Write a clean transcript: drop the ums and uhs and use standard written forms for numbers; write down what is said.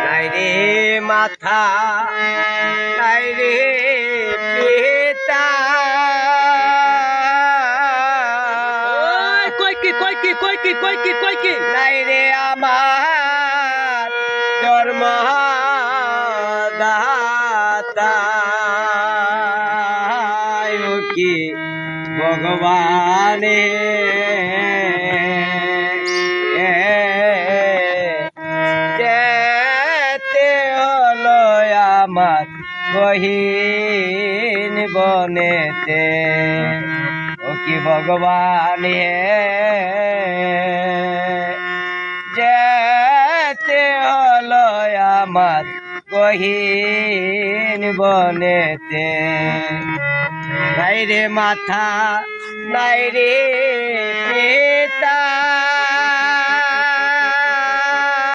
নাই রে মাথা নাই রে পিতা কই কি নাই রে আমার জন্মদাতা কি ভগবানে যেতে হলো আমার গহীন বনেতে ও কি ভগবান যেতে হলো আমার গহীন বনেতে নাই রে মাথা নাই রে পিতা